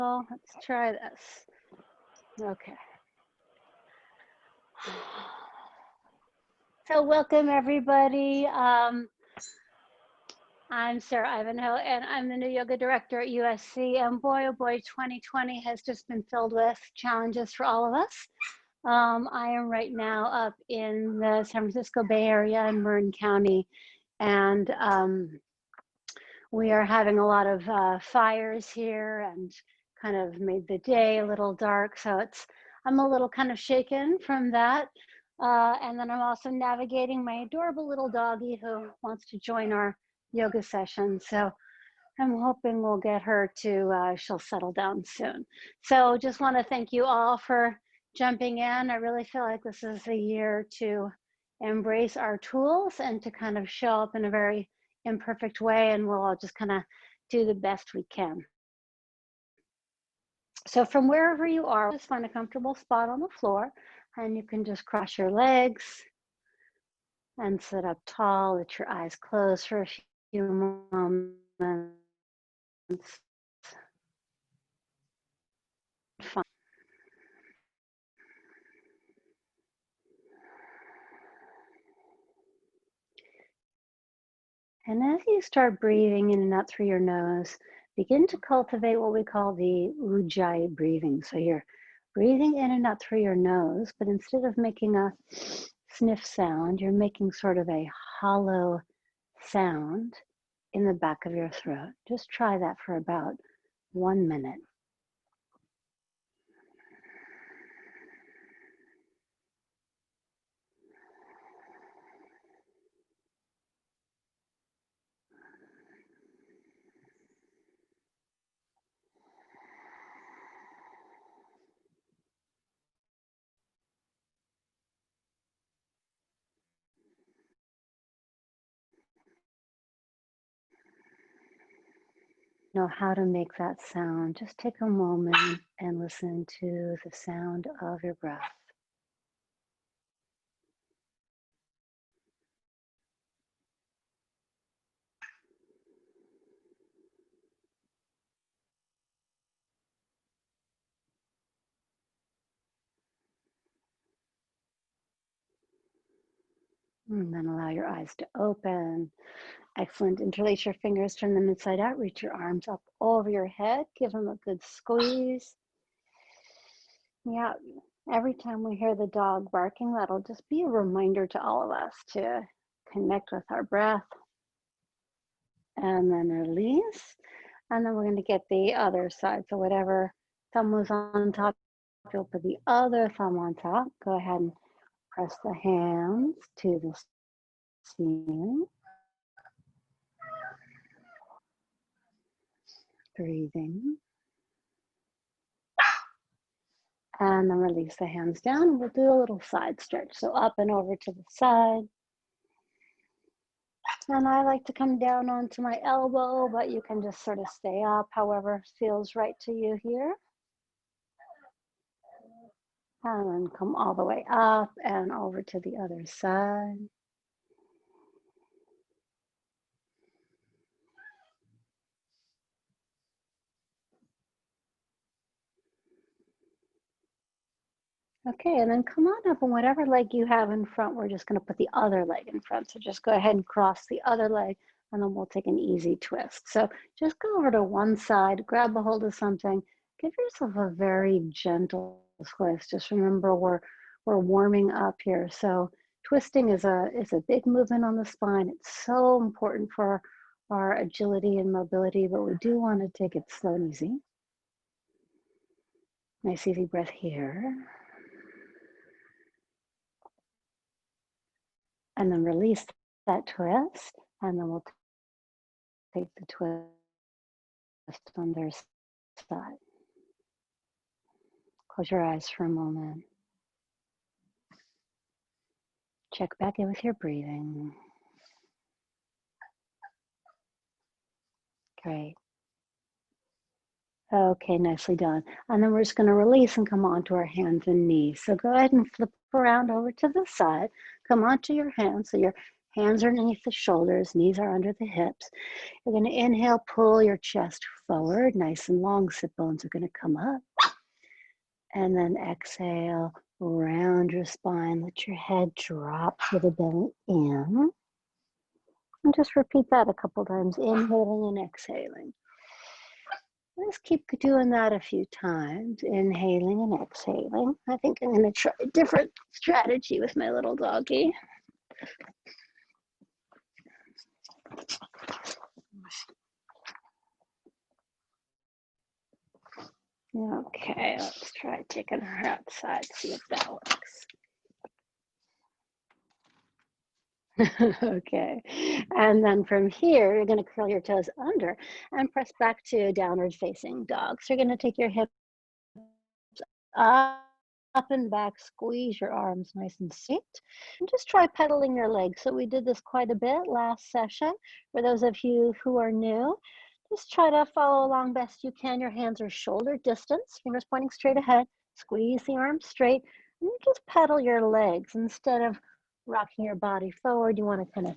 Let's try this. Okay. So welcome everybody. I'm Sara Ivanhoe and I'm the new yoga director at USC, and boy oh boy, 2020 has just been filled with challenges for all of us. I am right now up in the San Francisco Bay Area in Marin County, and we are having a lot of fires here and kind of made the day a little dark. So I'm a little kind of shaken from that. And then I'm also navigating my adorable little doggie who wants to join our yoga session. So I'm hoping we'll get her to, she'll settle down soon. So just want to thank you all for jumping in. I really feel like this is the year to embrace our tools and to kind of show up in a very imperfect way, and we'll all just kind of do the best we can. So from wherever you are, just find a comfortable spot on the floor, and you can just cross your legs and sit up tall, let your eyes close for a few moments. Fine. And as you start breathing in and out through your nose, begin to cultivate what we call the Ujjayi breathing. So you're breathing in and out through your nose, but instead of making a sniff sound, you're making sort of a hollow sound in the back of your throat. Just try that for about 1 minute. Know how to make that sound. Just take a moment and listen to the sound of your breath. And then allow your eyes to open. Excellent. Interlace your fingers, turn them inside out, reach your arms up over your head, give them a good squeeze. Yeah, every time we hear the dog barking, that'll just be a reminder to all of us to connect with our breath. And then release. And then we're going to get the other side. So whatever thumb was on top, you'll put the other thumb on top. Go ahead and press the hands to the ceiling. Breathing. And then release the hands down. We'll do a little side stretch. So up and over to the side. And I like to come down onto my elbow, but you can just sort of stay up, however feels right to you here. And then come all the way up and over to the other side. Okay, and then come on up, and whatever leg you have in front, we're just going to put the other leg in front. So just go ahead and cross the other leg, and then we'll take an easy twist. So just go over to one side, grab a hold of something, give yourself a very gentle twist. Just remember we're warming up here. So twisting is a big movement on the spine. It's so important for our agility and mobility, but we do want to take it slow and easy. Nice easy breath here. And then release that twist, and then we'll take the twist on their side. Close your eyes for a moment. Check back in with your breathing. Great. Okay, nicely done. And then we're just going to release and come onto our hands and knees. So go ahead and flip around over to the side. Come onto your hands. So your Hands are underneath the shoulders, knees are under the hips. You're going to inhale, pull your chest forward, nice and long. Sit bones are going to come up. And then exhale, round your spine. Let your head drop to the belly in. And just repeat that a couple times, inhaling and exhaling. Just keep doing that a few times, inhaling and exhaling. I think I'm going to try a different strategy with my little doggy. Okay, let's try taking her outside, see if that works. Okay, and then from here, you're going to curl your toes under and press back to downward facing dog. So you're going to take your hips up and back, squeeze your arms nice and straight, and just try pedaling your legs. So we did this quite a bit last session. For those of you who are new, just try to follow along best you can. Your hands are shoulder distance, fingers pointing straight ahead, squeeze the arms straight, and you just pedal your legs. Instead of rocking your body forward, you want to kind of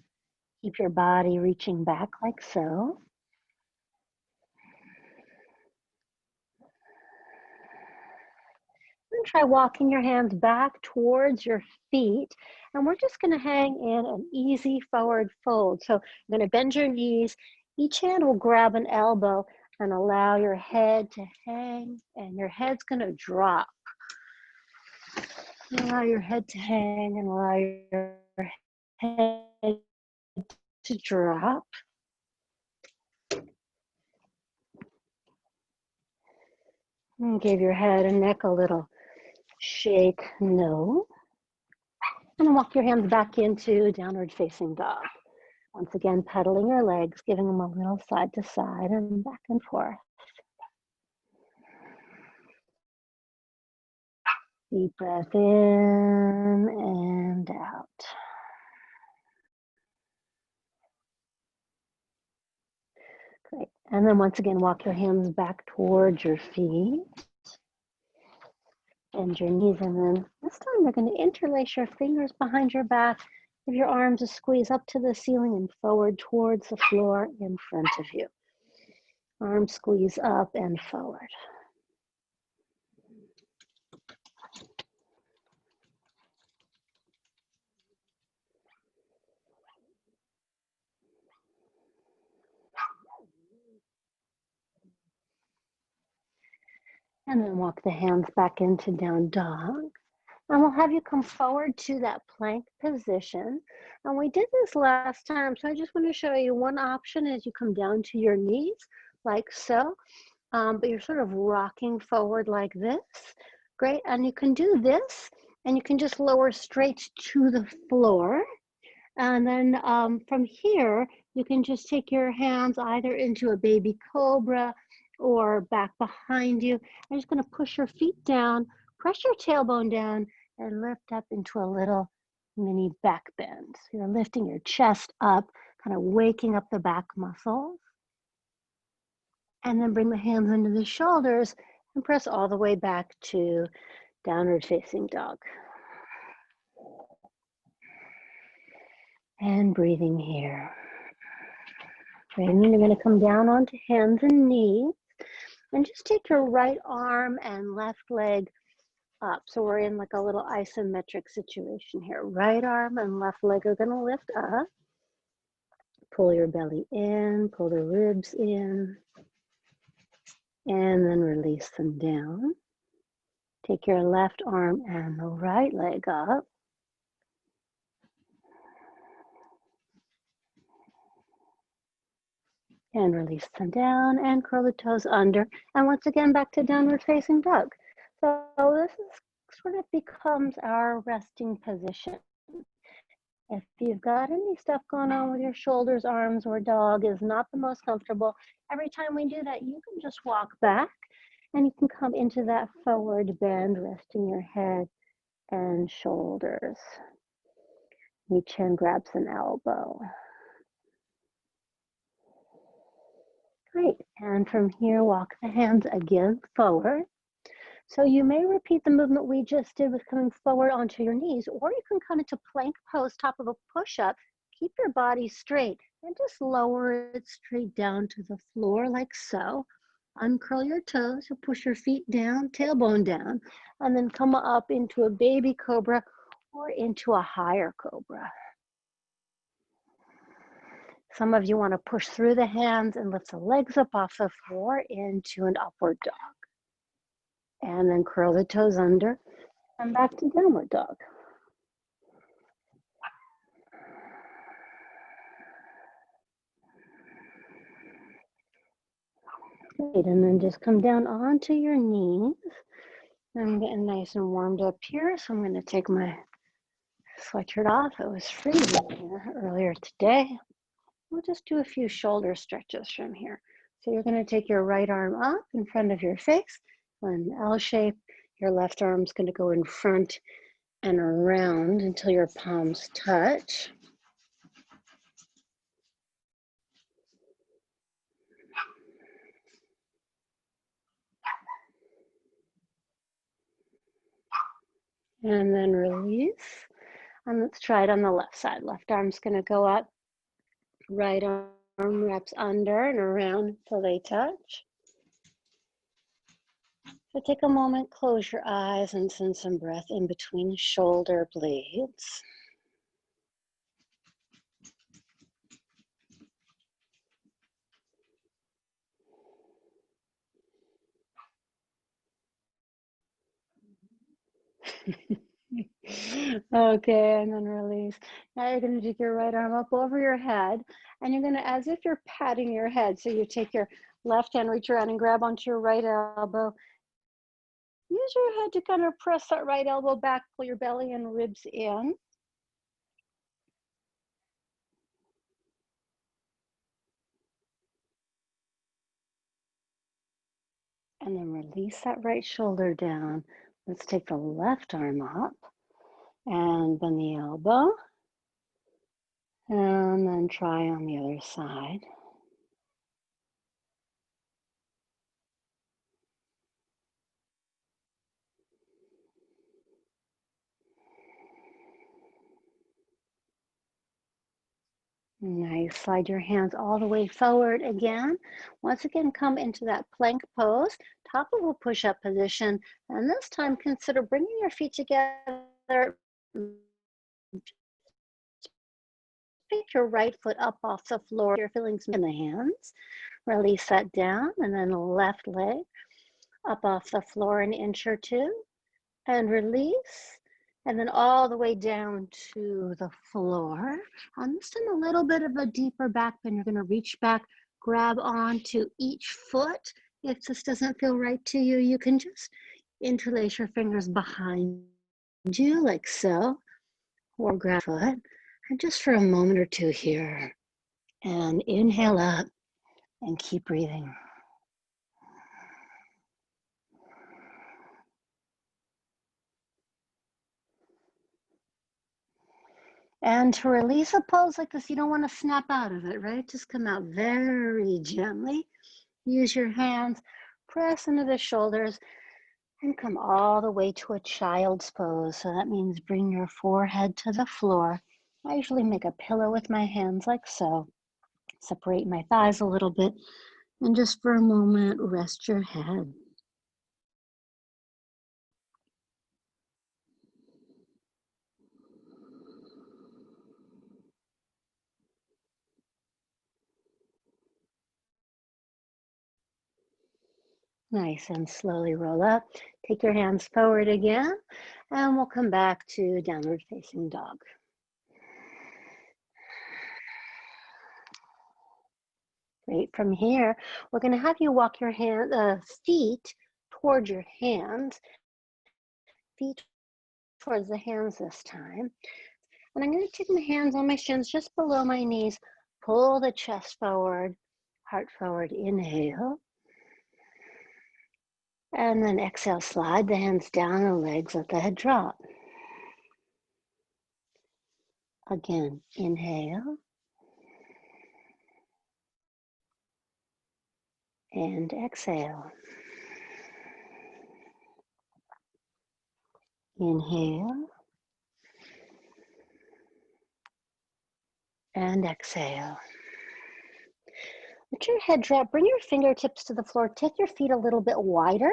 keep your body reaching back like so. And try walking your hands back towards your feet. And we're just going to hang in an easy forward fold. So you're going to bend your knees. Each hand will grab an elbow and allow your head to hang, and your head's going to drop. Allow your head to hang and allow your head to drop. And give your head and neck a little shake, no. And walk your hands back into downward facing dog. Once again, pedaling your legs, giving them a little side to side and back and forth. Deep breath in and out. Great. And then once again, walk your hands back towards your feet. Bend your knees, and then this time we're going to interlace your fingers behind your back. Give your arms a squeeze up to the ceiling and forward towards the floor in front of you. Arms squeeze up and forward. And then walk the hands back into down dog. And we'll have you come forward to that plank position. And we did this last time, so I just want to show you one option as you come down to your knees, like so. But you're sort of rocking forward like this. Great, and you can do this, and you can just lower straight to the floor. And then from here, you can just take your hands either into a baby cobra or back behind you. I'm just going to push your feet down, press your tailbone down, and lift up into a little mini back bend. So you're lifting your chest up, kind of waking up the back muscles. And then bring the hands under the shoulders and press all the way back to downward facing dog. And breathing here. And then you're going to come down onto hands and knees and just take your right arm and left leg up. So we're in like a little isometric situation here. Right arm and left leg are going to lift up. Pull your belly in, pull the ribs in, and then release them down. Take your left arm and the right leg up. And release them down and curl the toes under. And once again, back to downward facing dog. So this is sort of becomes our resting position. If you've got any stuff going on with your shoulders, arms, or dog is not the most comfortable, every time we do that, you can just walk back and you can come into that forward bend, resting your head and shoulders. Each hand grabs an elbow. Great, and from here, walk the hands again forward. So you may repeat the movement we just did with coming forward onto your knees, or you can come into plank pose, top of a push-up, Keep your body straight and just lower it straight down to the floor like so. Uncurl your toes, so push your feet down, tailbone down, and then come up into a baby cobra or into a higher cobra. Some of you want to push through the hands and lift the legs up off the floor into an upward dog. And then curl the toes under and back to downward dog. Great, and then just come down onto your knees. I'm getting nice and warmed up here, so I'm going to take my sweatshirt off. It was freezing here earlier today. We'll just do a few shoulder stretches from here. So you're going to take your right arm up in front of your face, an L shape. Your left arm's going to go in front and around until your palms touch. And then release. And let's try it on the left side. Left arm's going to go up. Right arm wraps under and around until they touch. So take a moment, close your eyes, and send some breath in between the shoulder blades. Okay, and then release. Now you're going to take your right arm up over your head, and you're going to, as if you're patting your head, so you take your left hand, reach around and grab onto your right elbow. Use your head to kind of press that right elbow back, pull your belly and ribs in. And then release that right shoulder down. Let's take the left arm up and bend the elbow. And then try on the other side. Nice. Slide your hands all the way forward again. Once again, come into that plank pose, top of a push-up position. And this time, consider bringing your feet together. Pick your right foot up off the floor. You're feeling some in the hands. Release that down, and then the left leg up off the floor an inch or two. And release. And then all the way down to the floor. And this time a little bit of a deeper back bend. You're going to reach back, grab onto each foot. If this doesn't feel right to you, you can just interlace your fingers behind you like so, or grab a foot. And just for a moment or two here. And inhale up and keep breathing. And to release a pose like this, you don't want to snap out of it, right? Just come out very gently. Use your hands, press into the shoulders, and come all the way to a child's pose. So that means bring your forehead to the floor. I usually make a pillow with my hands like so. Separate my thighs a little bit, and just for a moment, rest your head. Nice, and slowly roll up. Take your hands forward again, and we'll come back to downward facing dog. Great, from here, we're gonna have you walk your feet towards your hands, feet towards the hands this time. And I'm gonna take my hands on my shins just below my knees, pull the chest forward, heart forward, inhale. And then exhale, slide the hands down the legs, let the head drop. Again, inhale. And exhale. Inhale. And exhale. Let your head drop, bring your fingertips to the floor, take your feet a little bit wider.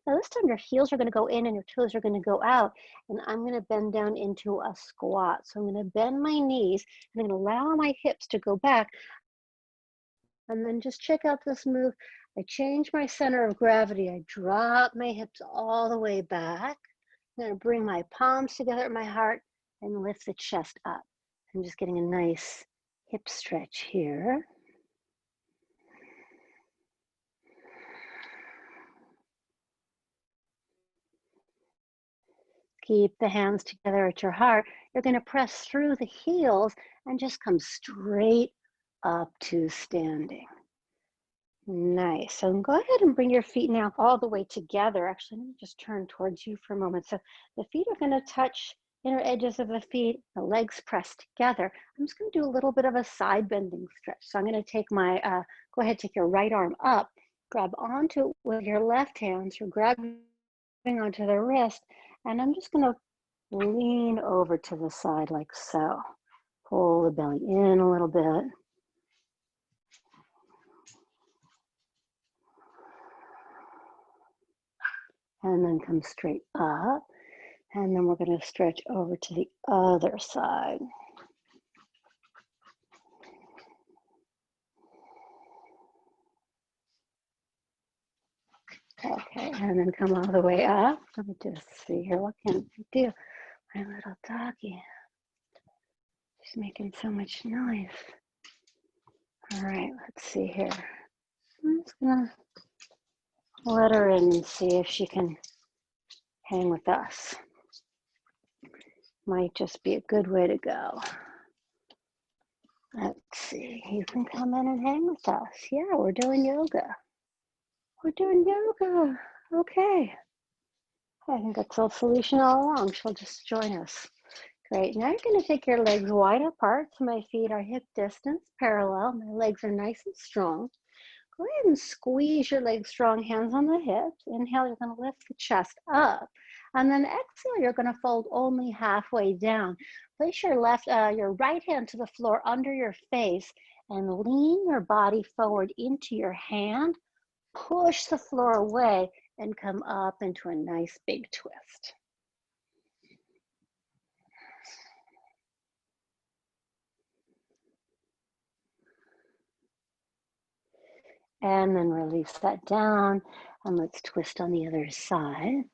Now this time your heels are gonna go in and your toes are gonna go out, and I'm gonna bend down into a squat. So I'm gonna bend my knees, and I'm gonna allow my hips to go back. And then just check out this move. I change my center of gravity. I drop my hips all the way back. I'm gonna bring my palms together at my heart and lift the chest up. I'm just getting a nice hip stretch here. Keep the hands together at your heart. You're going to press through the heels and just come straight up to standing. Nice. So go ahead and bring your feet now all the way together. Actually, let me just turn towards you for a moment. So the feet are going to touch inner edges of the feet, the legs pressed together. I'm just going to do a little bit of a side bending stretch. So I'm going to take my, go ahead, take your right arm up, grab onto it with your left hand. So grabbing onto the wrist, and I'm just going to lean over to the side like so. Pull the belly in a little bit. And then come straight up. And then we're going to stretch over to the other side. Okay, and then come all the way up. Let me just see here. What can I do? My little doggy. She's making so much noise. All right, let's see here. I'm just gonna let her in and see if she can hang with us. Might just be a good way to go. Let's see, you can come in and hang with us. Yeah, we're doing yoga. We're doing yoga. Okay. I think that's the solution all along. She'll just join us. Great. Now you're going to take your legs wide apart. So my feet are hip distance parallel. My legs are nice and strong. Go ahead and squeeze your legs strong, hands on the hips. Inhale, you're going to lift the chest up. And then exhale, you're going to fold only halfway down. Place your your right hand to the floor under your face and lean your body forward into your hand. Push the floor away and come up into a nice big twist. And then release that down, and let's twist on the other side.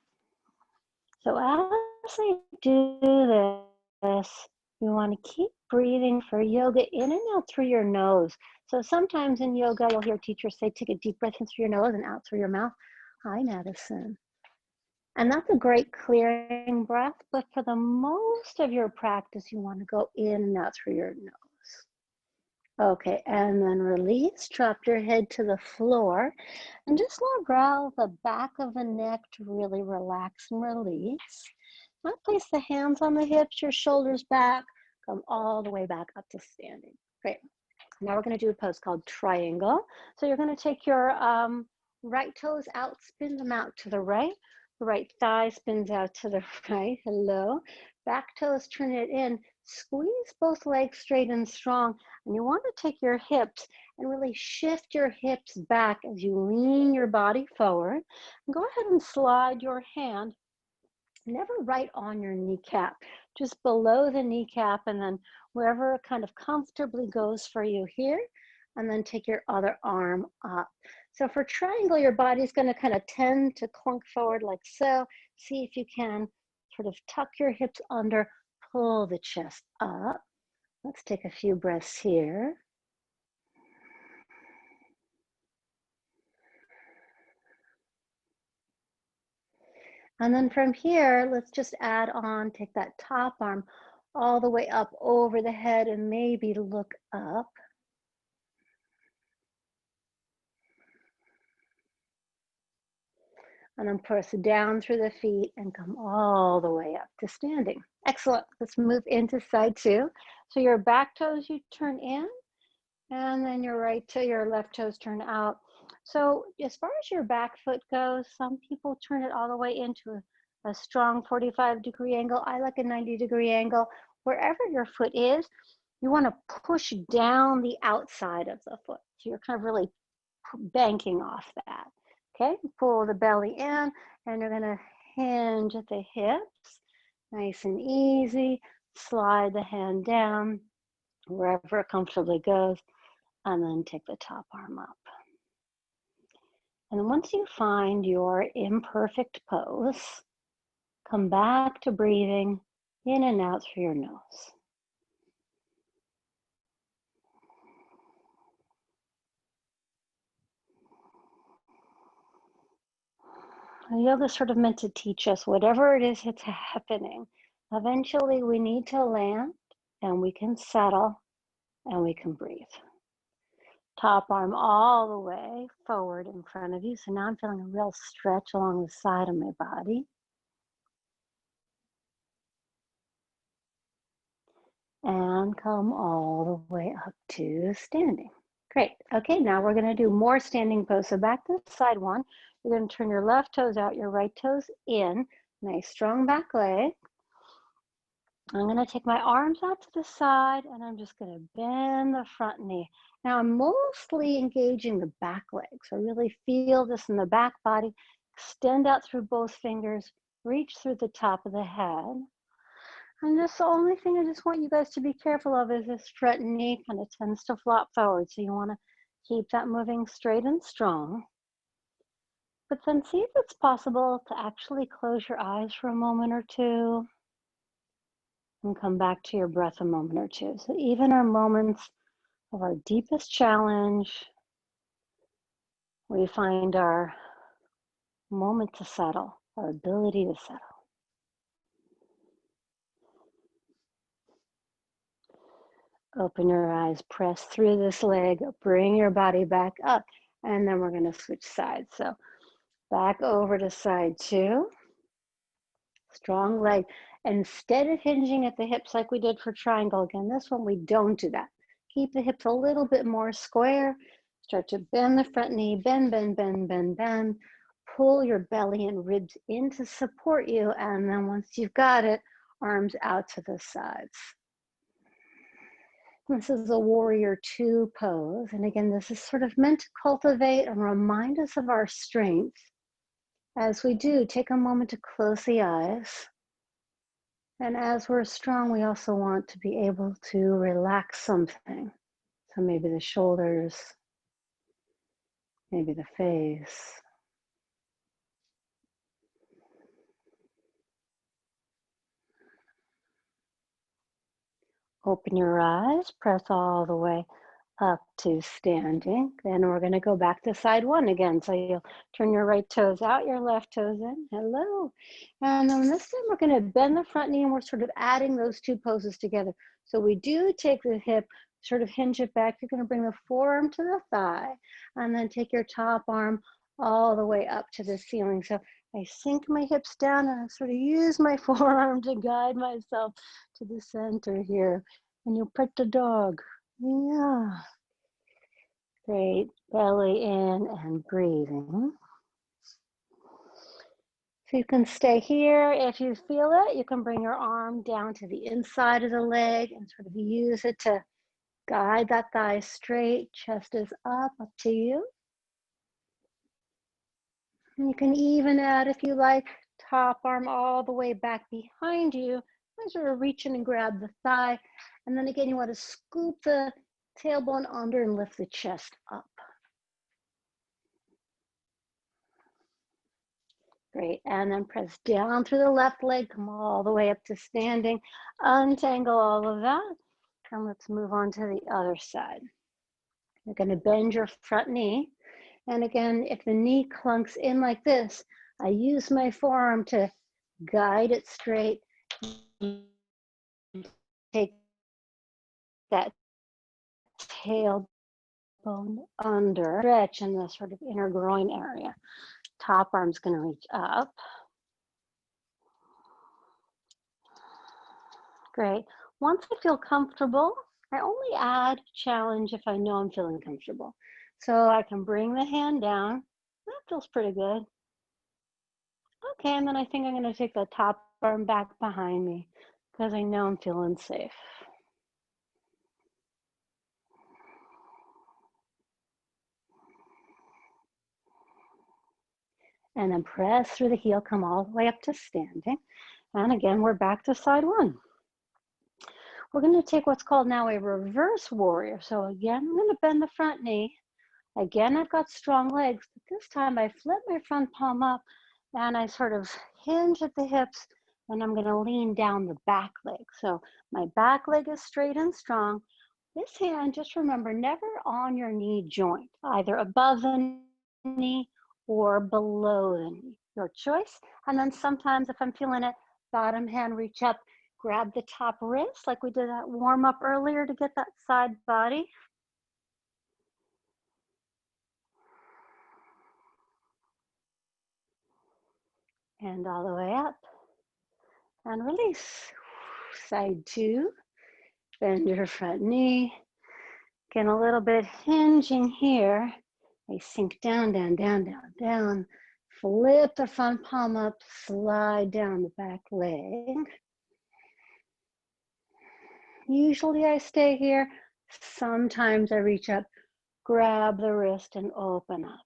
So as I do this, you want to keep breathing for yoga in and out through your nose. So sometimes in yoga, you'll hear teachers say, take a deep breath in through your nose and out through your mouth. Hi, Madison. And that's a great clearing breath, but for the most of your practice, you want to go in and out through your nose. Okay, and then release, drop your head to the floor, and just allow the back of the neck to really relax and release. Now place the hands on the hips, your shoulders back, come all the way back up to standing. Great. Now we're going to do a pose called triangle. So you're going to take your right toes out, spin them out to the right. The right thigh spins out to the right. Hello. Back toes, turn it in. Squeeze both legs straight and strong. And you want to take your hips and really shift your hips back as you lean your body forward. And go ahead and slide your hand, never right on your kneecap, just below the kneecap, and then wherever it kind of comfortably goes for you here. And then take your other arm up. So for triangle, your body's going to kind of tend to clunk forward like so. See if you can sort of tuck your hips under, pull the chest up. Let's take a few breaths here. And then from here, let's just add on, take that top arm all the way up over the head and maybe look up. And then press down through the feet and come all the way up to standing. Excellent. Let's move into side two. So your back toes, you turn in, and then your left toes turn out. So as far as your back foot goes, some people turn it all the way into a strong 45-degree angle. I like a 90-degree angle. Wherever your foot is, you want to push down the outside of the foot. So you're kind of really banking off that. Okay, pull the belly in, and you're going to hinge at the hips. Nice and easy. Slide the hand down wherever it comfortably goes, and then take the top arm up. And once you find your imperfect pose, come back to breathing in and out through your nose. Yoga is sort of meant to teach us whatever it is that's happening. Eventually, we need to land, and we can settle, and we can breathe. Top arm all the way forward in front of you. So now I'm feeling a real stretch along the side of my body. And come all the way up to standing. Great. Okay, now we're going to do more standing pose. So back to side one. You're going to turn your left toes out, your right toes in. Nice strong back leg. I'm going to take my arms out to the side, and I'm just going to bend the front knee. Now I'm mostly engaging the back leg. So really feel this in the back body. Extend out through both fingers. Reach through the top of the head. And just the only thing I just want you guys to be careful of is this front knee kind of tends to flop forward. So you want to keep that moving straight and strong. But then see if it's possible to actually close your eyes for a moment or two and come back to your breath a moment or two. So even our moments of our deepest challenge, we find our moment to settle, our ability to settle. Open your eyes, press through this leg, bring your body back up, and then we're going to switch sides. So back over to side two. Strong leg. Instead of hinging at the hips like we did for triangle, again, this one we don't do that. Keep the hips a little bit more square. Start to bend the front knee, bend, bend, bend, bend, bend. Pull your belly and ribs in to support you, and then once you've got it, arms out to the sides. This is a warrior two pose. And again, this is sort of meant to cultivate and remind us of our strength. As we do, take a moment to close the eyes. And as we're strong, we also want to be able to relax something. So maybe the shoulders, maybe the face. Open your eyes, press all the way up to standing. Then we're going to go back to side one again. So you'll turn your right toes out, your left toes in. Hello. And then this time we're going to bend the front knee, and we're sort of adding those two poses together. So we do take the hip, sort of hinge it back. You're going to bring the forearm to the thigh, and then take your top arm all the way up to the ceiling. So I sink my hips down, and I sort of use my forearm to guide myself to the center here. And you pet the dog. Yeah. Great. Belly in and breathing. So you can stay here. If you feel it, you can bring your arm down to the inside of the leg and sort of use it to guide that thigh straight. Chest is up to you. And you can even add, if you like, top arm all the way back behind you. And sort of reach in and grab the thigh. And then again, you want to scoop the tailbone under and lift the chest up. Great, and then press down through the left leg, come all the way up to standing. Untangle all of that, and let's move on to the other side. You're going to bend your front knee. And again, if the knee clunks in like this, I use my forearm to guide it straight. Take that tailbone under, stretch in the sort of inner groin area. Top arm's going to reach up. Great. Once I feel comfortable, I only add challenge if I know I'm feeling comfortable. So I can bring the hand down. That feels pretty good. Okay, and then I think I'm going to take the top arm back behind me because I know I'm feeling safe. And then press through the heel, come all the way up to standing. And again, we're back to side one. We're going to take what's called now a reverse warrior. So again, I'm going to bend the front knee. Again, I've got strong legs, but this time I flip my front palm up and I sort of hinge at the hips, and I'm going to lean down the back leg. So my back leg is straight and strong. This hand, just remember, never on your knee joint, either above the knee or below the knee, your choice. And then sometimes if I'm feeling it, bottom hand reach up, grab the top wrist like we did that warm up earlier to get that side body. And all the way up and release. Side two, bend your front knee. Again, a little bit hinging here. I sink down, down, down, down, down. Flip the front palm up, slide down the back leg. Usually I stay here. Sometimes I reach up, grab the wrist and open up.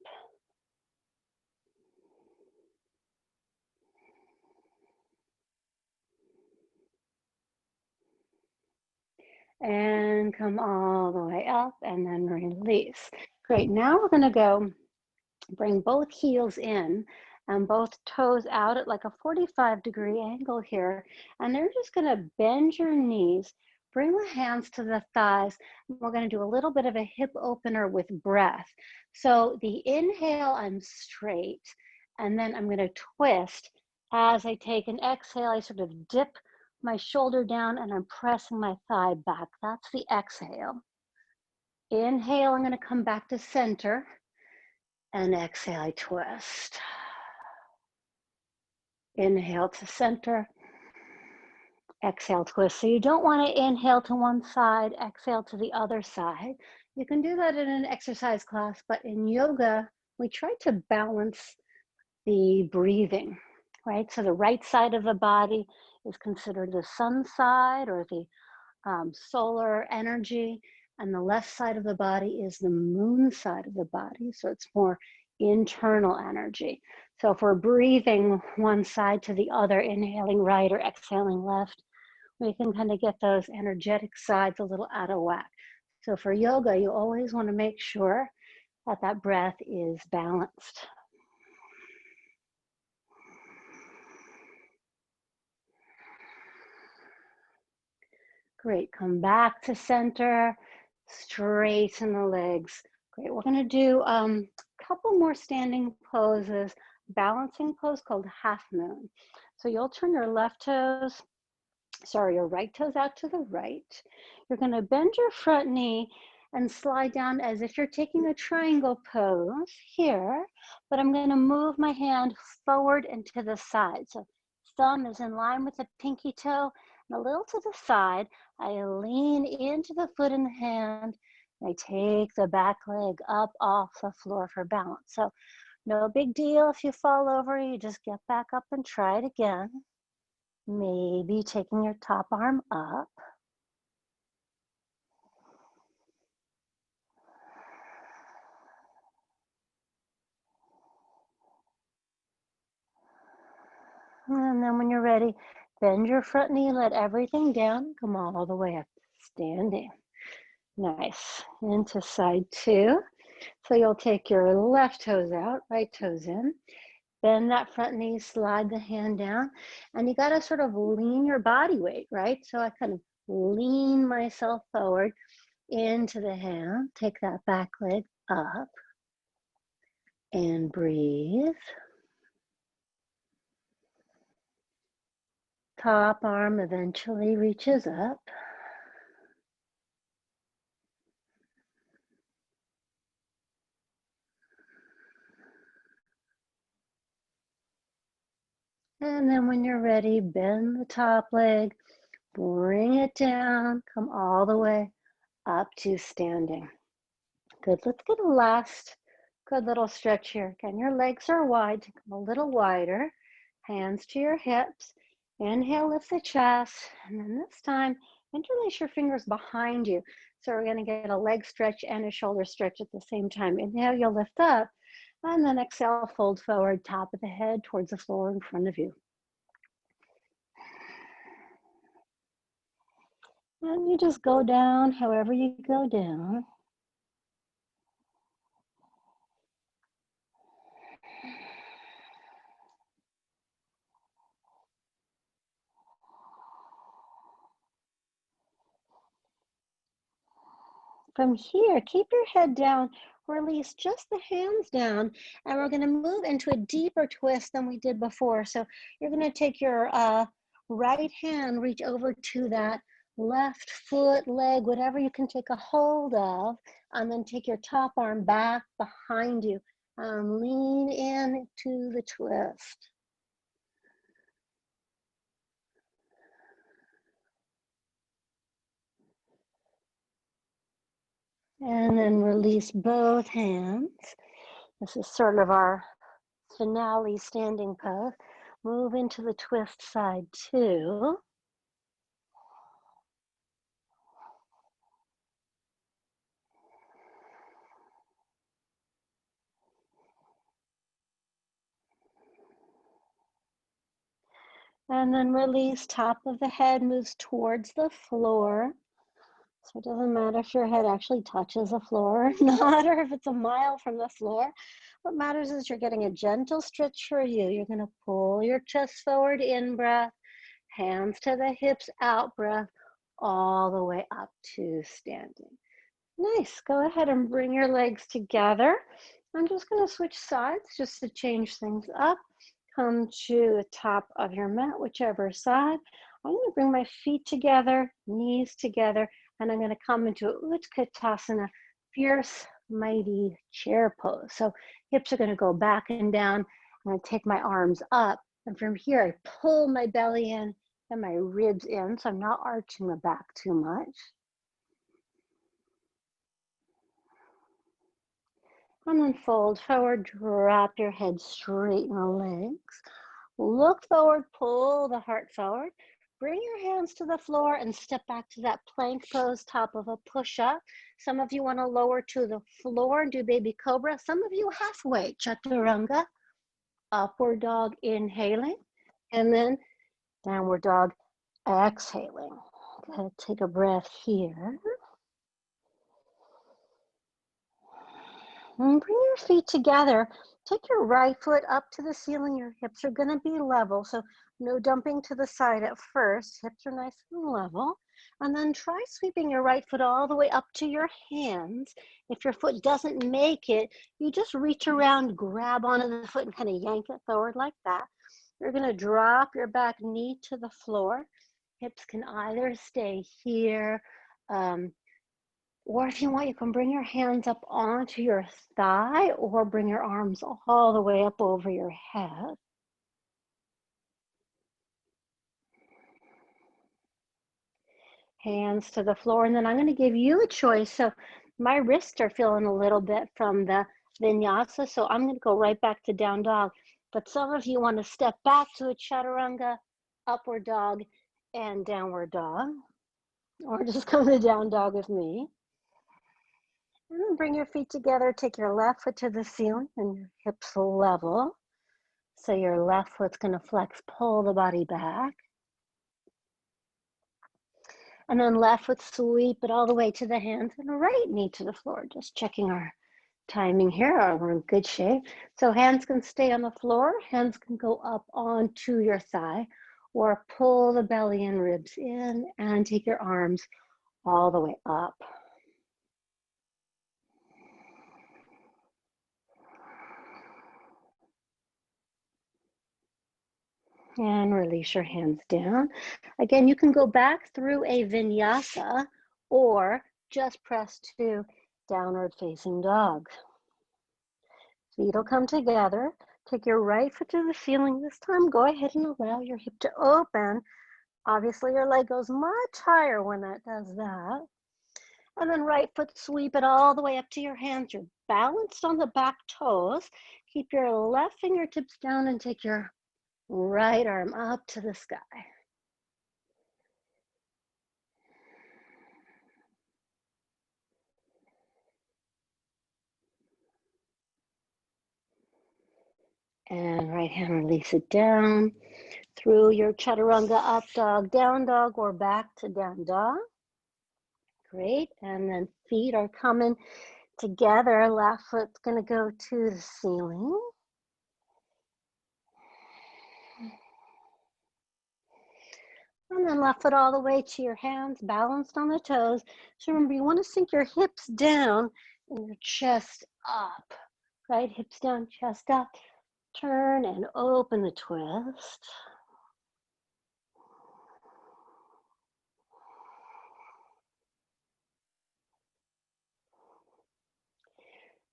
And come all the way up and then release. Great, now we're gonna go bring both heels in and both toes out at like a 45-degree angle here. And they're just gonna bend your knees, bring the hands to the thighs. We're gonna do a little bit of a hip opener with breath. So the inhale, I'm straight, and then I'm gonna twist. As I take an exhale, I sort of dip my shoulder down and I'm pressing my thigh back. That's the exhale. Inhale, I'm gonna come back to center. And exhale, I twist. Inhale to center. Exhale, twist. So you don't want to inhale to one side, exhale to the other side. You can do that in an exercise class, but in yoga, we try to balance the breathing, right? So the right side of the body is considered the sun side or the solar energy, and the left side of the body is the moon side of the body. So it's more internal energy. So if we're breathing one side to the other, inhaling right or exhaling left, we can kind of get those energetic sides a little out of whack. So for yoga, you always want to make sure that that breath is balanced. Great, come back to center, straighten the legs. Great, we're gonna do a couple more standing poses, balancing pose called half moon. So you'll turn your your right toes out to the right. You're gonna bend your front knee and slide down as if you're taking a triangle pose here, but I'm gonna move my hand forward and to the side. So thumb is in line with the pinky toe, and a little to the side. I lean into the foot and the hand, and I take the back leg up off the floor for balance. So no big deal if you fall over, you just get back up and try it again. Maybe taking your top arm up. And then when you're ready, bend your front knee, let everything down, come all the way up, standing. Nice, into side two. So you'll take your left toes out, right toes in, bend that front knee, slide the hand down, and you gotta sort of lean your body weight, right? So I kind of lean myself forward into the hand, take that back leg up, and breathe. Top arm eventually reaches up. And then when you're ready, bend the top leg, bring it down, come all the way up to standing. Good, let's get a last good little stretch here. Again, your legs are wide, take them a little wider, hands to your hips. Inhale, lift the chest, and then this time, interlace your fingers behind you. So we're gonna get a leg stretch and a shoulder stretch at the same time. Inhale, you'll lift up, And then exhale, fold forward, top of the head towards the floor in front of you. And you just go down however you go down. From here, keep your head down, release just the hands down, and we're going to move into a deeper twist than we did before. So you're going to take your right hand, reach over to that left foot, leg, whatever you can take a hold of, and then take your top arm back behind you. Lean in to the twist. And then release both hands. This is sort of our finale standing pose. Move into the twist side two. And then release, top of the head moves towards the floor. So it doesn't matter if your head actually touches the floor or not, or if it's a mile from the floor. What matters is you're getting a gentle stretch for you. You're going to pull your chest forward, in breath, hands to the hips, out breath, all the way up to standing. Nice. Go ahead and bring your legs together. I'm just going to switch sides just to change things up. Come to the top of your mat, whichever side. I'm going to bring my feet together, knees together, and I'm going to come into Utkatasana, fierce, mighty chair pose. So hips are going to go back and down. I'm going to take my arms up. And from here, I pull my belly in and my ribs in. So I'm not arching the back too much. And then fold forward, drop your head, straighten the legs. Look forward, pull the heart forward. Bring your hands to the floor and step back to that plank pose, top of a push-up. Some of you want to lower to the floor and do baby cobra. Some of you halfway, chaturanga, upward dog, inhaling, and then downward dog, exhaling. Okay, take a breath here. And bring your feet together. Take your right foot up to the ceiling. Your hips are going to be level, so no dumping to the side at first. Hips are nice and level. And then try sweeping your right foot all the way up to your hands. If your foot doesn't make it, you just reach around, grab onto the foot, and kind of yank it forward like that. You're going to drop your back knee to the floor. Hips can either stay here, or if you want, you can bring your hands up onto your thigh or bring your arms all the way up over your head. Hands to the floor, and then I'm going to give you a choice. So my wrists are feeling a little bit from the vinyasa, so I'm going to go right back to down dog. But some of you want to step back to a chaturanga, upward dog, and downward dog, or just come to down dog with me. And then bring your feet together, take your left foot to the ceiling and your hips level. So your left foot's going to flex, pull the body back. And then left foot, sweep it all the way to the hands and right knee to the floor. Just checking our timing here. We're in good shape. So hands can stay on the floor. Hands can go up onto your thigh or pull the belly and ribs in and take your arms all the way up. And release your hands down. Again, you can go back through a vinyasa or just press to downward facing dog. Feet will come together. Take your right foot to the ceiling. This time, go ahead and allow your hip to open. Obviously, your leg goes much higher when that does that. And then right foot, sweep it all the way up to your hands. You're balanced on the back toes. Keep your left fingertips down and take your right arm up to the sky. And right hand, release it down through your chaturanga, up dog, down dog, or back to down dog. Great. And then feet are coming together. Left foot's going to go to the ceiling. And then left foot all the way to your hands, balanced on the toes. So remember, you want to sink your hips down and your chest up. Right? Hips down, chest up. Turn and open the twist.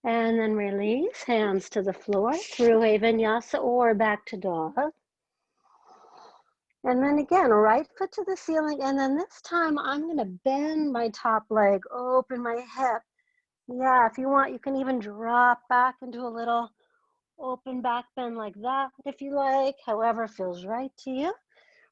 And then release, hands to the floor through a vinyasa or back to dog. And then again, right foot to the ceiling. And then this time I'm going to bend my top leg, open my hip. Yeah, if you want, you can even drop back into a little open back bend like that if you like, however feels right to you.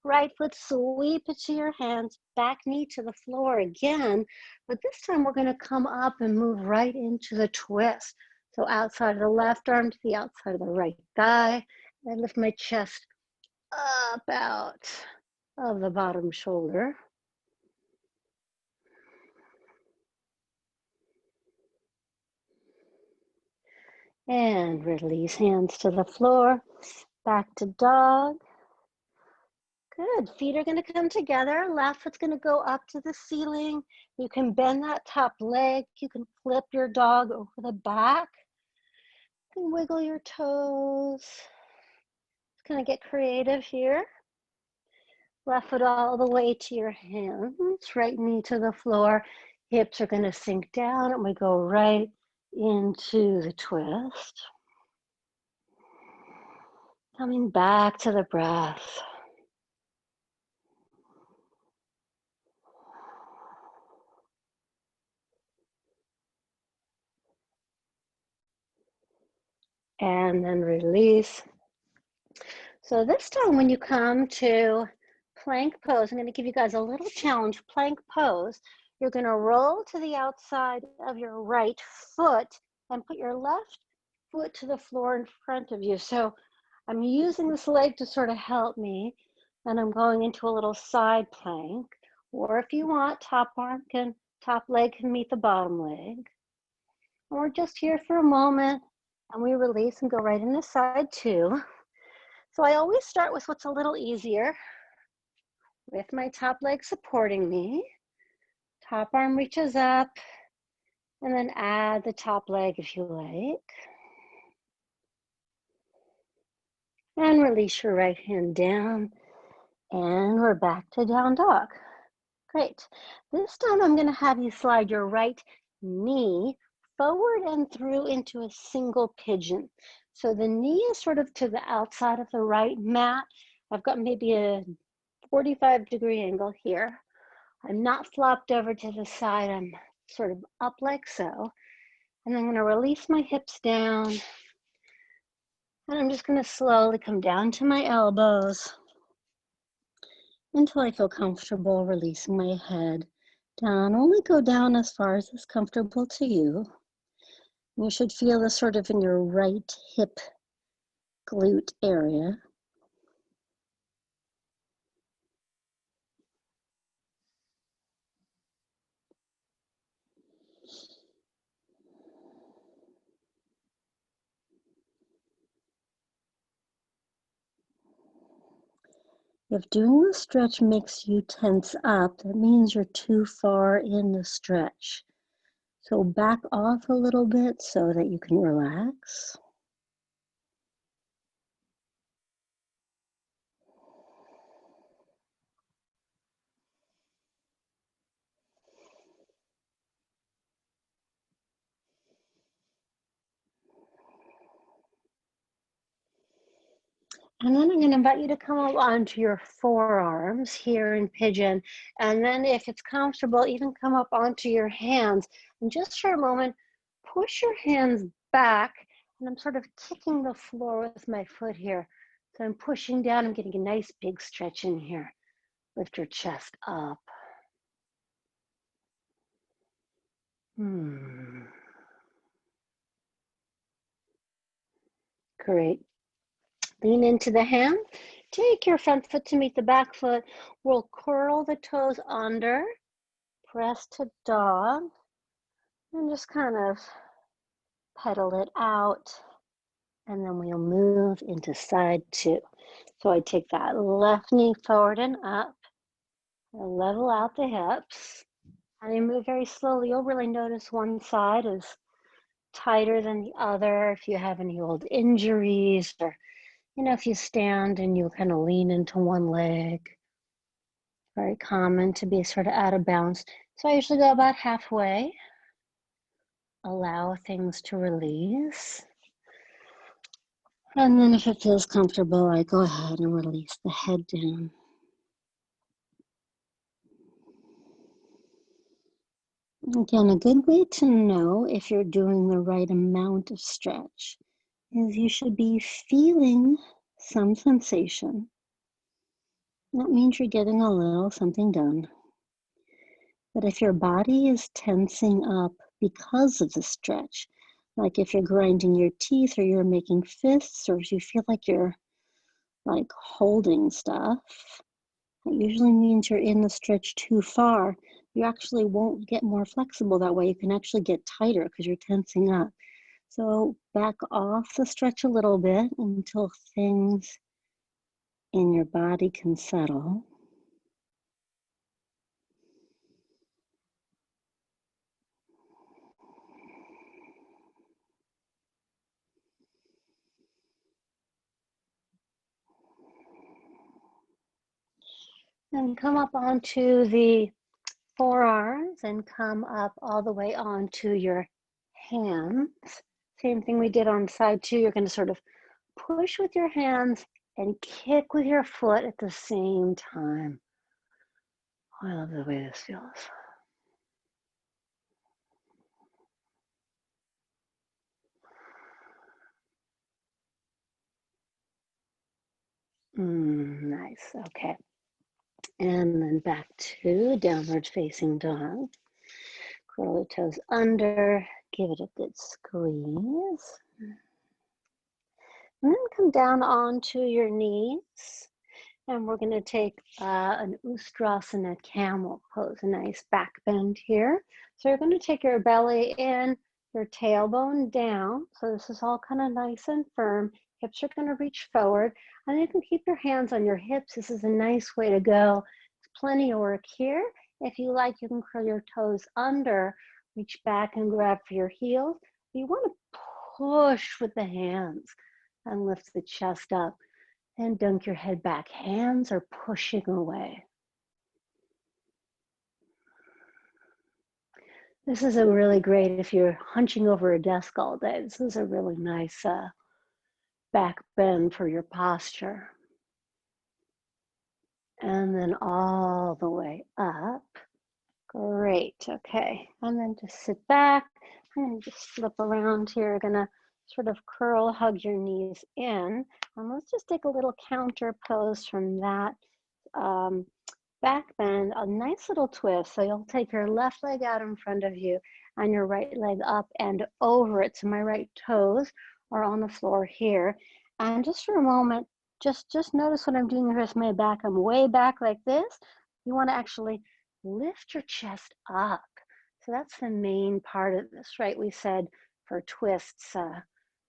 Right foot, sweep it to your hands, back knee to the floor again, but this time we're going to come up and move right into the twist. So outside of the left arm to the outside of the right thigh. I lift my chest up out of the bottom shoulder. And release, hands to the floor, back to dog. Good, feet are going to come together. Left foot's going to go up to the ceiling. You can bend that top leg. You can flip your dog over the back. You can wiggle your toes. Just kind of get creative here. Left foot all the way to your hands. Right knee to the floor. Hips are going to sink down and we go right into the twist. Coming back to the breath. And then release. So this time when you come to plank pose, I'm going to give you guys a little challenge. Plank pose, you're going to roll to the outside of your right foot and put your left foot to the floor in front of you. So I'm using this leg to sort of help me, and I'm going into a little side plank. Or if you want, top leg can meet the bottom leg. And we're just here for a moment, and we release and go right into side two. So I always start with what's a little easier, with my top leg supporting me. Top arm reaches up, and then add the top leg if you like. And release your right hand down, and we're back to down dog. Great. This time I'm going to have you slide your right knee forward and through into a single pigeon. So the knee is sort of to the outside of the right mat. I've got maybe a 45-degree angle here. I'm not flopped over to the side. I'm sort of up like so. And I'm going to release my hips down. And I'm just going to slowly come down to my elbows until I feel comfortable releasing my head down. Only go down as far as is comfortable to you. You should feel this sort of in your right hip glute area. If doing the stretch makes you tense up, that means you're too far in the stretch. So back off a little bit so that you can relax. And then I'm going to invite you to come up onto your forearms here in pigeon. And then if it's comfortable, even come up onto your hands. And just for a moment, push your hands back. And I'm sort of kicking the floor with my foot here. So I'm pushing down. I'm getting a nice big stretch in here. Lift your chest up. Great. Lean into the hand. Take your front foot to meet the back foot. We'll curl the toes under, press to dog, and just kind of pedal it out. And then we'll move into side two. So I take that left knee forward and up. I level out the hips. And I move very slowly. You'll really notice one side is tighter than the other. If you have any old injuries, or if you stand and you kind of lean into one leg, very common to be sort of out of balance. So I usually go about halfway, allow things to release. And then if it feels comfortable, I go ahead and release the head down. Again, a good way to know if you're doing the right amount of stretch is you should be feeling some sensation. That means you're getting a little something done. But if your body is tensing up because of the stretch, like if you're grinding your teeth or you're making fists, or if you feel like you're like holding stuff, that usually means you're in the stretch too far. You actually won't get more flexible that way. You can actually get tighter because you're tensing up. So back off the stretch a little bit until things in your body can settle. And come up onto the forearms and come up all the way onto your hands. Same thing we did on side two. You're going to sort of push with your hands and kick with your foot at the same time. I love the way this feels. Nice. Okay. And then back to downward facing dog. Curl the toes under, give it a good squeeze. And then come down onto your knees. And we're going to take an Utkatasana Camel Pose, a nice back bend here. So you're going to take your belly in, your tailbone down. So this is all kind of nice and firm. Hips are going to reach forward. And you can keep your hands on your hips. This is a nice way to go. There's plenty of work here. If you like, you can curl your toes under, reach back and grab for your heels. You want to push with the hands and lift the chest up. And dunk your head back. Hands are pushing away. This is a really great, if you're hunching over a desk all day, this is a really nice back bend for your posture. And then all the way up. Great, okay. And then just sit back and just flip around here. You're gonna sort of curl, hug your knees in. And let's just take a little counter pose from that back bend, a nice little twist. So you'll take your left leg out in front of you and your right leg up and over it. So my right toes are on the floor here. And just for a moment, just notice what I'm doing here with my back. I'm way back like this. You want to actually lift your chest up. So that's the main part of this, right? We said for twists,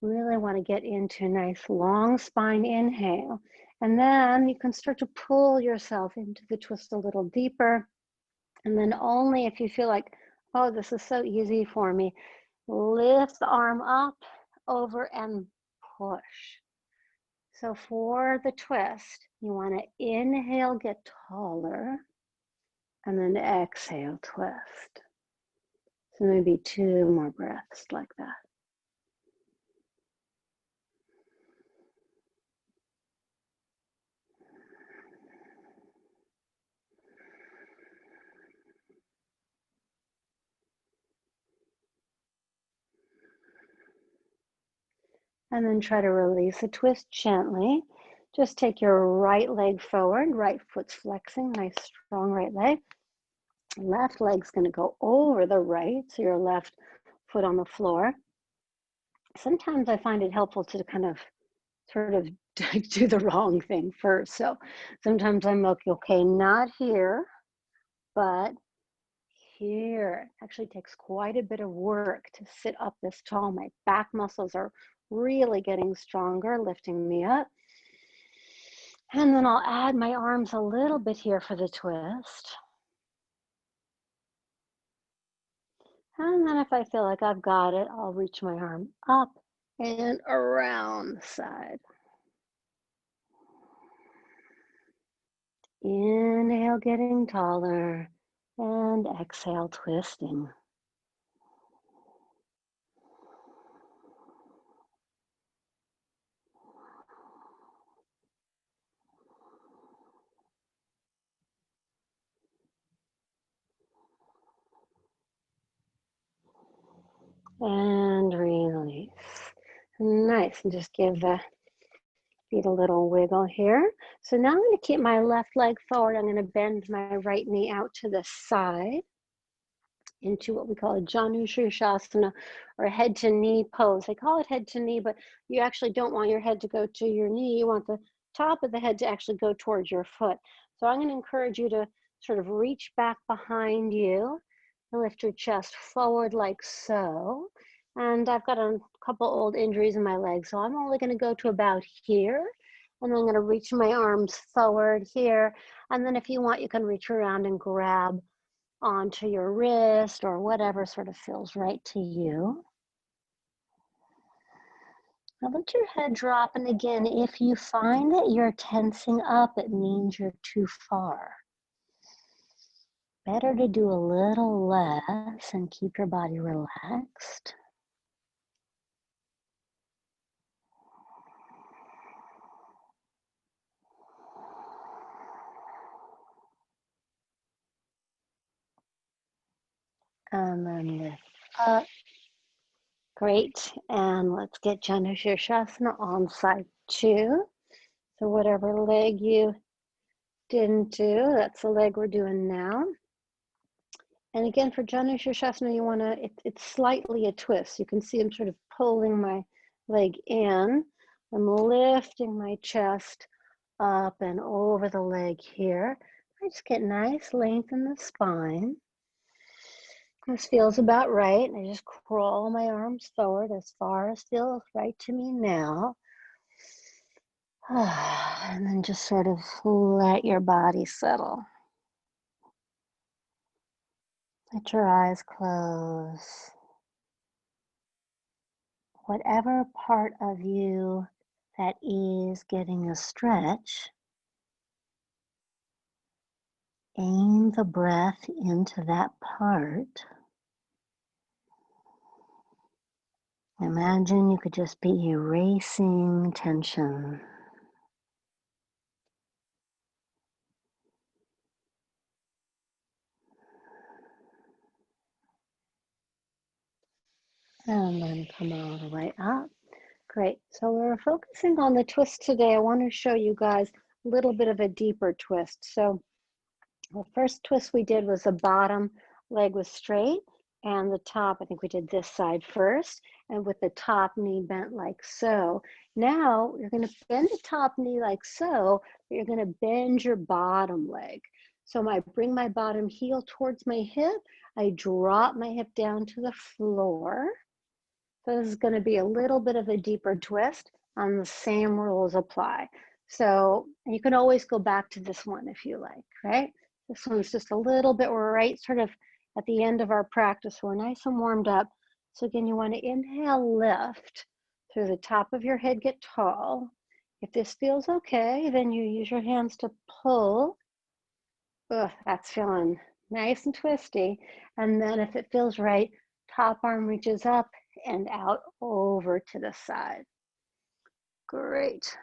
really want to get into a nice long spine inhale. And then you can start to pull yourself into the twist a little deeper. And then only if you feel like, oh, this is so easy for me, lift the arm up, over, and push. So for the twist, you want to inhale, get taller, and then exhale, twist. So maybe 2 more breaths like that. And then try to release the twist gently. Just take your right leg forward, right foot's flexing, nice strong right leg. Left leg's gonna go over the right, so your left foot on the floor. Sometimes I find it helpful to kind of sort of do the wrong thing first. So sometimes I'm like, okay, not here, but here. It actually takes quite a bit of work to sit up this tall. My back muscles are really getting stronger, lifting me up. And then I'll add my arms a little bit here for the twist. And then if I feel like I've got it, I'll reach my arm up and around the side. Inhale, getting taller, and exhale, twisting. And release. Nice, and just give the feet a little wiggle here. So now I'm going to keep my left leg forward. I'm going to bend my right knee out to the side into what we call a Janushirshasana, or a head to knee pose. They call it head to knee, but you actually don't want your head to go to your knee. You want the top of the head to actually go towards your foot. So I'm going to encourage you to sort of reach back behind you and lift your chest forward like so. And I've got a couple old injuries in my legs, so I'm only going to go to about here. And I'm going to reach my arms forward here. And then if you want, you can reach around and grab onto your wrist or whatever sort of feels right to you. Now let your head drop, and again, if you find that you're tensing up, it means you're too far. Better to do a little less and keep your body relaxed. And then lift up. Great. And let's get Janushirshasana on side 2. So whatever leg you didn't do, that's the leg we're doing now. And again, for Janushirshasana, you want to, it's slightly a twist. You can see I'm sort of pulling my leg in. I'm lifting my chest up and over the leg here. I just get nice length in the spine. This feels about right. I just crawl my arms forward as far as feels right to me now. And then just sort of let your body settle. Let your eyes close. Whatever part of you that is getting a stretch, aim the breath into that part. Imagine you could just be erasing tension. And then come all the way up. Great. So we're focusing on the twist today. I want to show you guys a little bit of a deeper twist. So the first twist we did was the bottom leg was straight, and the top, I think we did this side first, and with the top knee bent like so. Now you're going to bend the top knee like so, but you're going to bend your bottom leg. So I bring my bottom heel towards my hip. I drop my hip down to the floor. So this is going to be a little bit of a deeper twist, and the same rules apply. So you can always go back to this one if you like, right? This one's just a little bit, we're right sort of at the end of our practice. We're nice and warmed up. So again, you want to inhale, lift through the top of your head, get tall. If this feels okay, then you use your hands to pull. Ugh, that's feeling nice and twisty. And then if it feels right, top arm reaches up and out over to the side. Great.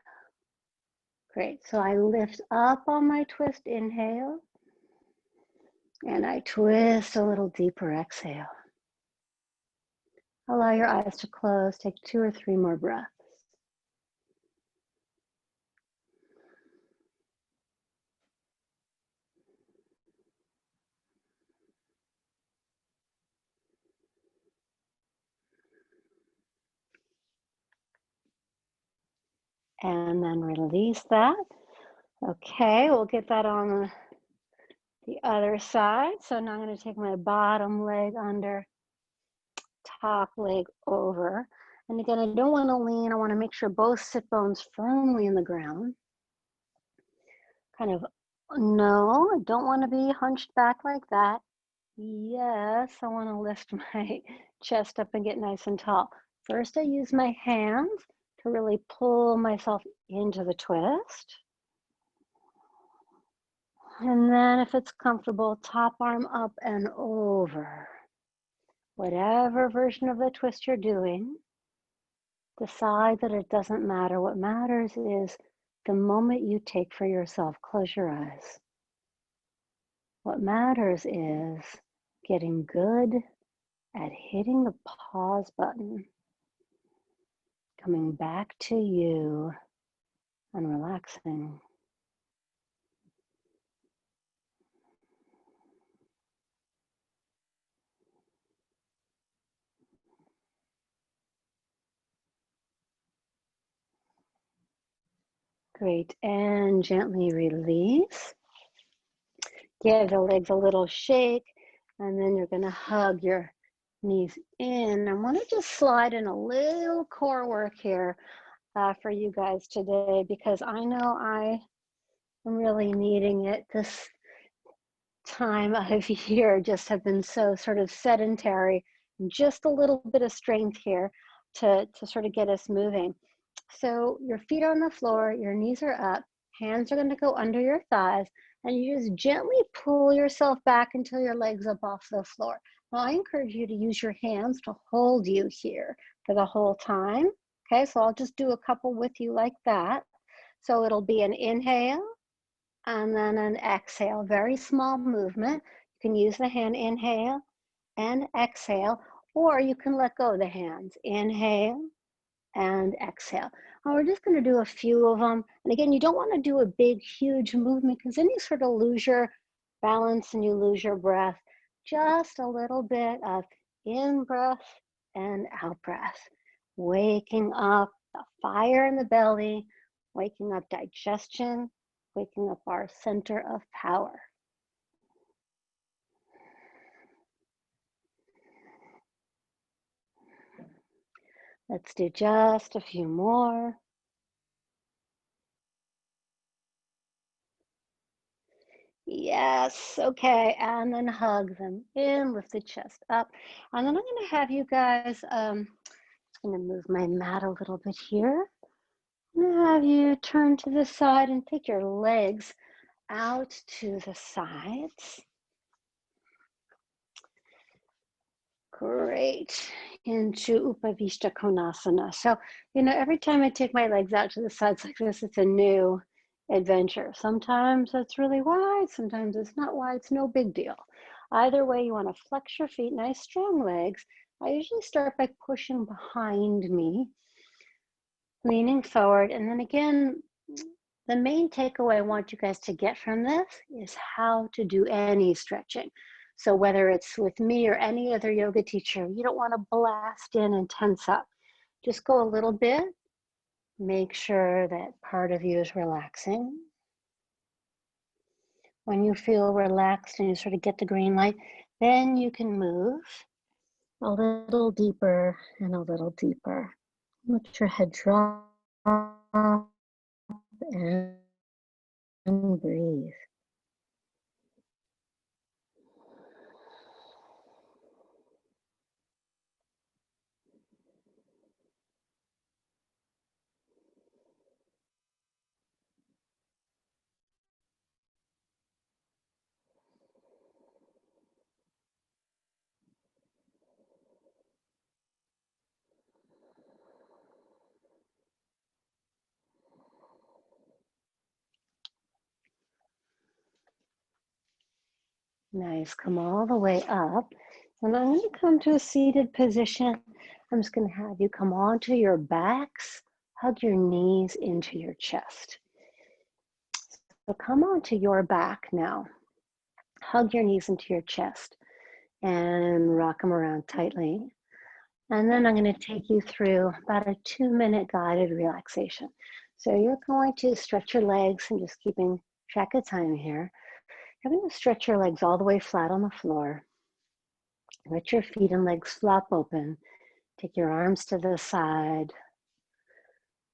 Great. So I lift up on my twist, inhale, and I twist a little deeper, exhale. Allow your eyes to close. Take 2 or 3 more breaths. and then release that. Okay, we'll get that on the other side. So now I'm going to take my bottom leg under, top leg over. And again, I don't want to lean. I want to make sure both sit bones firmly in the ground. Kind of, no, I don't want to be hunched back like that. Yes, I want to lift my chest up and get nice and tall. First, I use my hands to really pull myself into the twist. And then if it's comfortable, top arm up and over. Whatever version of the twist you're doing, decide that it doesn't matter. What matters is the moment you take for yourself. Close your eyes. What matters is getting good at hitting the pause button, coming back to you and relaxing. Great, and gently release. Give the legs a little shake, and then you're gonna hug your knees in. I wanna just slide in a little core work here for you guys today, because I know I am really needing it. This time of year just have been so sort of sedentary, just a little bit of strength here to sort of get us moving. So your feet are on the floor, your knees are up, hands are going to go under your thighs, and you just gently pull yourself back until your legs up off the floor. Now I encourage you to use your hands to hold you here for the whole time. Okay, so I'll just do a couple with you like that. So it'll be an inhale and then an exhale, very small movement. You can use the hand inhale and exhale, or you can let go of the hands. Inhale and exhale. And we're just going to do a few of them. And again, you don't want to do a big, huge movement because then you sort of lose your balance and you lose your breath. Just a little bit of in breath and out breath. Waking up the fire in the belly, waking up digestion, waking up our center of power. Let's do just a few more. Yes, okay, and then hug them in, lift the chest up. And then I'm gonna have you guys, just gonna move my mat a little bit here. I'm gonna have you turn to the side and take your legs out to the sides. Great, into Upavishta Konasana. So, every time I take my legs out to the sides like this, it's a new adventure. Sometimes it's really wide, sometimes it's not wide, it's no big deal. Either way, you want to flex your feet, nice strong legs. I usually start by pushing behind me, leaning forward, and then again, the main takeaway I want you guys to get from this is how to do any stretching. So whether it's with me or any other yoga teacher, you don't want to blast in and tense up. Just go a little bit. Make sure that part of you is relaxing. When you feel relaxed and you sort of get the green light, then you can move a little deeper and a little deeper. Let your head drop and breathe. Nice, come all the way up. And I'm going to come to a seated position. I'm just going to have you come onto your backs, hug your knees into your chest. So come onto your back now. Hug your knees into your chest and rock them around tightly. And then I'm going to take you through about a 2-minute guided relaxation. So you're going to stretch your legs, and just keeping track of time here. You're going to stretch your legs all the way flat on the floor. Let your feet and legs flop open. Take your arms to the side.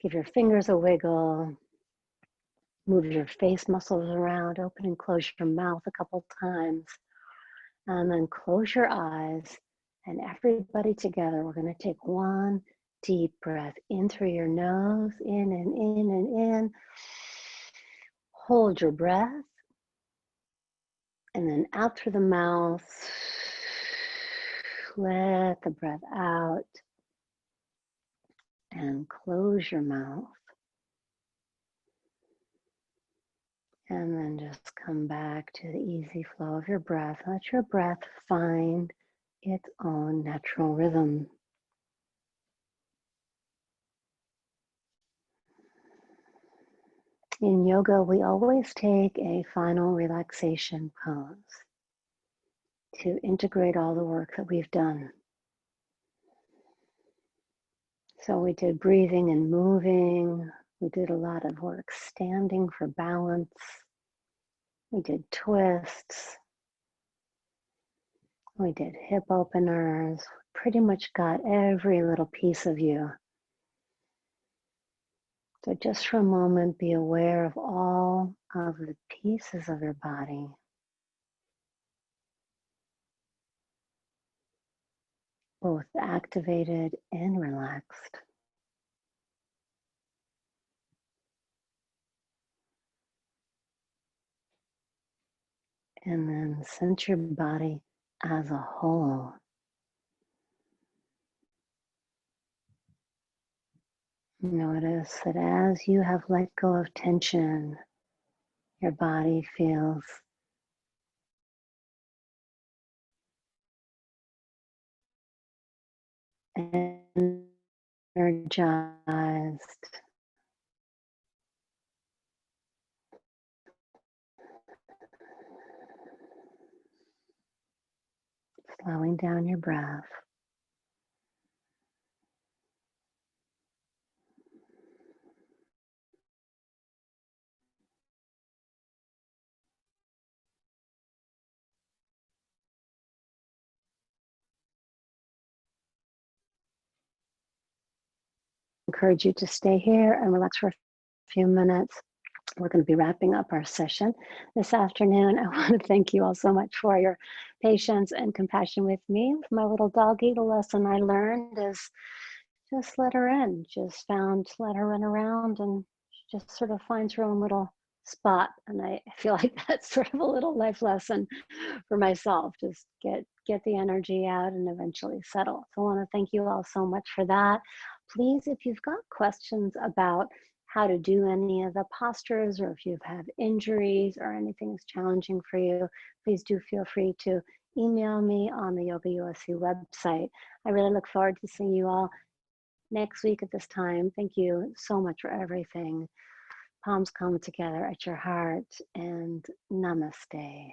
Give your fingers a wiggle. Move your face muscles around. Open and close your mouth a couple times. And then close your eyes. And everybody together, we're going to take one deep breath in through your nose. In and in and in. Hold your breath. And then out through the mouth. Let the breath out. And close your mouth. And then just come back to the easy flow of your breath. Let your breath find its own natural rhythm. In yoga, we always take a final relaxation pose to integrate all the work that we've done. So we did breathing and moving. We did a lot of work standing for balance. We did twists. We did hip openers. Pretty much got every little piece of you. So just for a moment, be aware of all of the pieces of your body. Both activated and relaxed. And then sense your body as a whole. Notice that as you have let go of tension, your body feels energized. Slowing down your breath. Encourage you to stay here and relax for a few minutes. We're going to be wrapping up our session this afternoon. I want to thank you all so much for your patience and compassion with me. With my little doggie, the lesson I learned is just let her in. Let her run around, and she just sort of finds her own little spot. And I feel like that's sort of a little life lesson for myself. Just get the energy out and eventually settle. So I want to thank you all so much for that. Please, if you've got questions about how to do any of the postures, or if you've had injuries or anything is challenging for you, please do feel free to email me on the YogaUSC website. I really look forward to seeing you all next week at this time. Thank you so much for everything. Palms come together at your heart, and namaste.